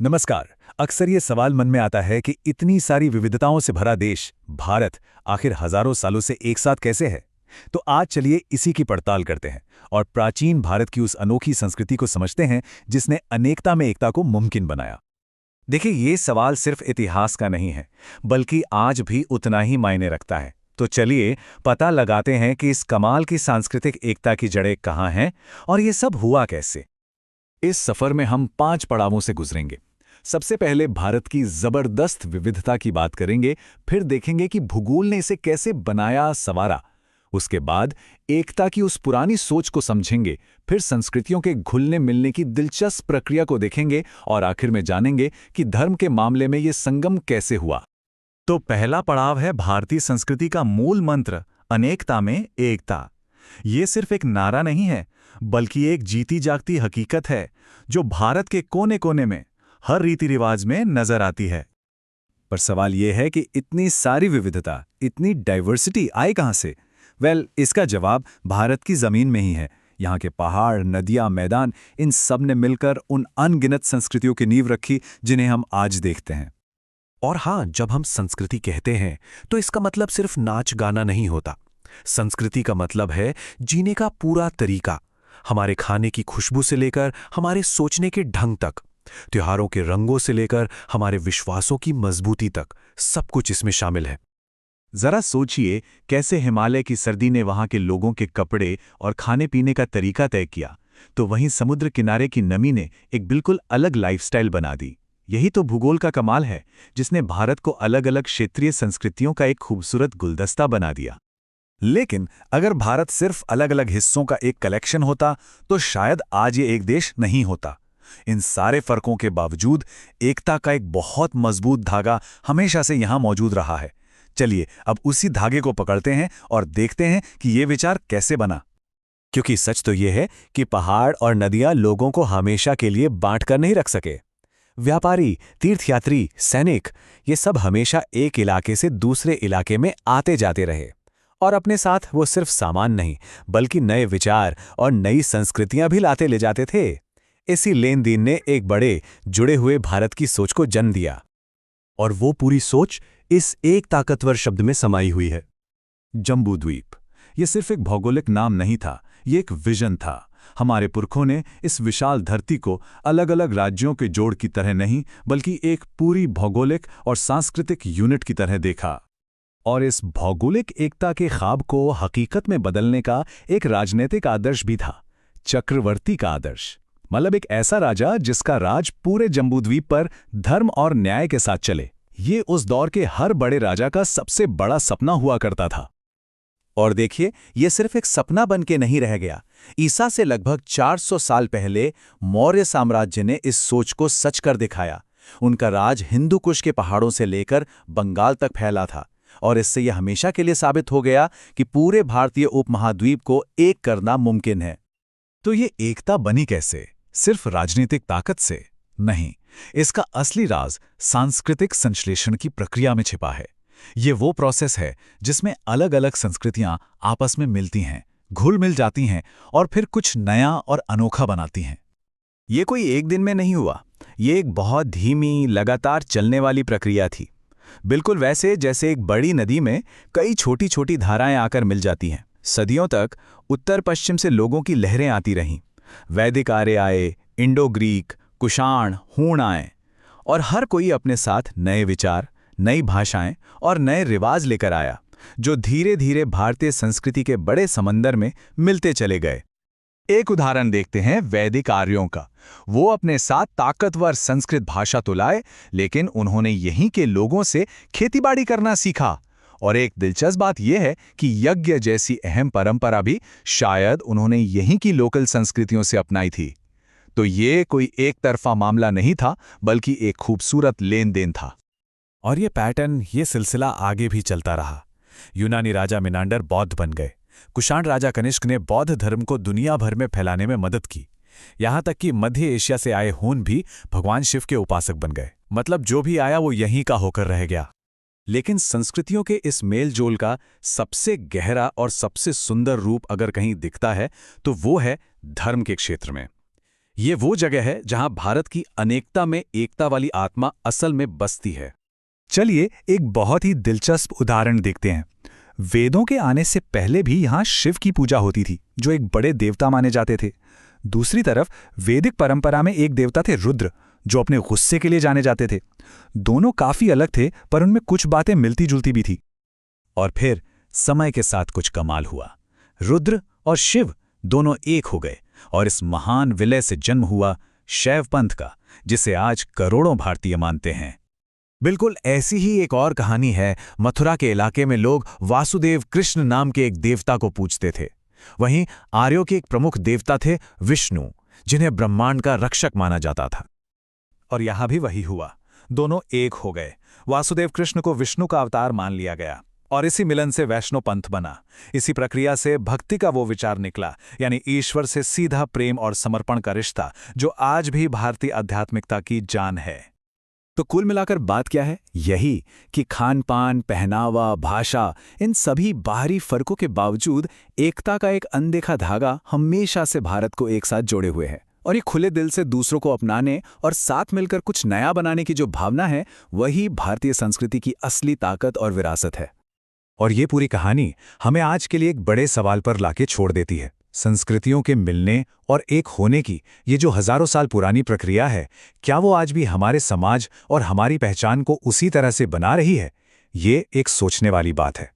नमस्कार। अक्सर ये सवाल मन में आता है कि इतनी सारी विविधताओं से भरा देश भारत आखिर हजारों सालों से एक साथ कैसे है। तो आज चलिए इसी की पड़ताल करते हैं और प्राचीन भारत की उस अनोखी संस्कृति को समझते हैं जिसने अनेकता में एकता को मुमकिन बनाया। देखिए, ये सवाल सिर्फ इतिहास का नहीं है, बल्कि आज भी उतना ही मायने रखता है। तो चलिए पता लगाते हैं कि इस कमाल की सांस्कृतिक एकता की जड़ें कहाँ हैं और ये सब हुआ कैसे। इस सफर में हम 5 पड़ावों से गुजरेंगे। सबसे पहले भारत की जबरदस्त विविधता की बात करेंगे, फिर देखेंगे कि भूगोल ने इसे कैसे बनाया संवारा। उसके बाद एकता की उस पुरानी सोच को समझेंगे, फिर संस्कृतियों के घुलने मिलने की दिलचस्प प्रक्रिया को देखेंगे और आखिर में जानेंगे कि धर्म के मामले में ये संगम कैसे हुआ। तो पहला पड़ाव है भारतीय संस्कृति का मूल मंत्र, अनेकता में एकता। ये सिर्फ एक नारा नहीं है, बल्कि एक जीती जागती हकीकत है जो भारत के कोने कोने में हर रीति रिवाज में नजर आती है। पर सवाल यह है कि इतनी सारी विविधता, इतनी डाइवर्सिटी आए कहां से? इसका जवाब भारत की जमीन में ही है। यहाँ के पहाड़, नदियां, मैदान, इन सब ने मिलकर उन अनगिनत संस्कृतियों की नींव रखी जिन्हें हम आज देखते हैं। और हाँ, जब हम संस्कृति कहते हैं तो इसका मतलब सिर्फ नाच गाना नहीं होता। संस्कृति का मतलब है जीने का पूरा तरीका, हमारे खाने की खुशबू से लेकर हमारे सोचने के ढंग तक, त्योहारों के रंगों से लेकर हमारे विश्वासों की मजबूती तक, सब कुछ इसमें शामिल है। जरा सोचिए कैसे हिमालय की सर्दी ने वहां के लोगों के कपड़े और खाने पीने का तरीका तय किया, तो वहीं समुद्र किनारे की नमी ने एक बिल्कुल अलग लाइफस्टाइल बना दी। यही तो भूगोल का कमाल है, जिसने भारत को अलग अलग क्षेत्रीय संस्कृतियों का एक खूबसूरत गुलदस्ता बना दिया। लेकिन अगर भारत सिर्फ अलग अलग हिस्सों का एक कलेक्शन होता तो शायद आज ये एक देश नहीं होता। इन सारे फर्कों के बावजूद एकता का एक बहुत मजबूत धागा हमेशा से यहां मौजूद रहा है। चलिए अब उसी धागे को पकड़ते हैं और देखते हैं कि ये विचार कैसे बना। क्योंकि सच तो यह है कि पहाड़ और नदियां लोगों को हमेशा के लिए बांट कर नहीं रख सके। व्यापारी, तीर्थयात्री, सैनिक, ये सब हमेशा एक इलाके से दूसरे इलाके में आते जाते रहे और अपने साथ वो सिर्फ सामान नहीं, बल्कि नए विचार और नई संस्कृतियां भी लाते ले जाते थे। इसी लेन देन ने एक बड़े जुड़े हुए भारत की सोच को जन्म दिया। और वो पूरी सोच इस एक ताकतवर शब्द में समाई हुई है, जम्बूद्वीप। ये सिर्फ एक भौगोलिक नाम नहीं था, ये एक विजन था। हमारे पुरखों ने इस विशाल धरती को अलग अलग राज्यों के जोड़ की तरह नहीं, बल्कि एक पूरी भौगोलिक और सांस्कृतिक यूनिट की तरह देखा। और इस भौगोलिक एकता के ख्वाब को हकीकत में बदलने का एक राजनीतिक आदर्श भी था, चक्रवर्ती का आदर्श। मतलब एक ऐसा राजा जिसका राज पूरे जम्बूद्वीप पर धर्म और न्याय के साथ चले। ये उस दौर के हर बड़े राजा का सबसे बड़ा सपना हुआ करता था। और देखिए, ये सिर्फ एक सपना बन के नहीं रह गया। ईसा से लगभग 400 साल पहले मौर्य साम्राज्य ने इस सोच को सच कर दिखाया। उनका राज हिंदू कुश के पहाड़ों से लेकर बंगाल तक फैला था और इससे यह हमेशा के लिए साबित हो गया कि पूरे भारतीय उपमहाद्वीप को एक करना मुमकिन है। तो ये एकता बनी कैसे? सिर्फ राजनीतिक ताकत से नहीं, इसका असली राज सांस्कृतिक संश्लेषण की प्रक्रिया में छिपा है। ये वो प्रोसेस है जिसमें अलग अलग संस्कृतियां आपस में मिलती हैं, घुल मिल जाती हैं और फिर कुछ नया और अनोखा बनाती हैं। ये कोई एक दिन में नहीं हुआ, ये एक बहुत धीमी, लगातार चलने वाली प्रक्रिया थी। बिल्कुल वैसे जैसे एक बड़ी नदी में कई छोटी छोटी धाराएं आकर मिल जाती हैं। सदियों तक उत्तर पश्चिम से लोगों की लहरें आती रहीं। वैदिक आर्य आए, इंडो ग्रीक, कुषाण, हूण आए, और हर कोई अपने साथ नए विचार, नई भाषाएं और नए रिवाज लेकर आया, जो धीरे धीरे भारतीय संस्कृति के बड़े समंदर में मिलते चले गए। एक उदाहरण देखते हैं वैदिक आर्यों का। वो अपने साथ ताकतवर संस्कृत भाषा तो लाए, लेकिन उन्होंने यहीं के लोगों से खेतीबाड़ी करना सीखा। और एक दिलचस्प बात यह है कि यज्ञ जैसी अहम परंपरा भी शायद उन्होंने यहीं की लोकल संस्कृतियों से अपनाई थी। तो ये कोई एक तरफा मामला नहीं था, बल्कि एक खूबसूरत लेन देन था। और ये पैटर्न, ये सिलसिला आगे भी चलता रहा। यूनानी राजा मिनांडर बौद्ध बन गए। कुषाण राजा कनिष्क ने बौद्ध धर्म को दुनिया भर में फैलाने में मदद की। यहाँ तक कि मध्य एशिया से आए हून भी भगवान शिव के उपासक बन गए। मतलब जो भी आया वो यहीं का होकर रह गया। लेकिन संस्कृतियों के इस मेलजोल का सबसे गहरा और सबसे सुंदर रूप अगर कहीं दिखता है तो वो है धर्म के क्षेत्र में। ये वो जगह है जहां भारत की अनेकता में एकता वाली आत्मा असल में बसती है। चलिए एक बहुत ही दिलचस्प उदाहरण देखते हैं। वेदों के आने से पहले भी यहाँ शिव की पूजा होती थी, जो एक बड़े देवता माने जाते थे। दूसरी तरफ वैदिक परंपरा में एक देवता थे रुद्र, जो अपने गुस्से के लिए जाने जाते थे। दोनों काफी अलग थे, पर उनमें कुछ बातें मिलती जुलती भी थी। और फिर समय के साथ कुछ कमाल हुआ। रुद्र और शिव दोनों एक हो गए और इस महान विलय से जन्म हुआ शैव पंथ का, जिसे आज करोड़ों भारतीय मानते हैं। बिल्कुल ऐसी ही एक और कहानी है। मथुरा के इलाके में लोग वासुदेव कृष्ण नाम के एक देवता को पूजते थे। वहीं आर्यों के एक प्रमुख देवता थे विष्णु, जिन्हें ब्रह्मांड का रक्षक माना जाता था। और यहां भी वही हुआ, दोनों एक हो गए। वासुदेव कृष्ण को विष्णु का अवतार मान लिया गया और इसी मिलन से वैष्णव पंथ बना। इसी प्रक्रिया से भक्ति का वो विचार निकला, यानी ईश्वर से सीधा प्रेम और समर्पण का रिश्ता, जो आज भी भारतीय आध्यात्मिकता की जान है। तो कुल मिलाकर बात क्या है? यही कि खान पान, पहनावा, भाषा, इन सभी बाहरी फर्कों के बावजूद एकता का एक अनदेखा धागा हमेशा से भारत को एक साथ जोड़े हुए है। और ये खुले दिल से दूसरों को अपनाने और साथ मिलकर कुछ नया बनाने की जो भावना है, वही भारतीय संस्कृति की असली ताकत और विरासत है। और ये पूरी कहानी हमें आज के लिए एक बड़े सवाल पर लाके छोड़ देती है। संस्कृतियों के मिलने और एक होने की ये जो हजारों साल पुरानी प्रक्रिया है, क्या वो आज भी हमारे समाज और हमारी पहचान को उसी तरह से बना रही है? ये एक सोचने वाली बात है।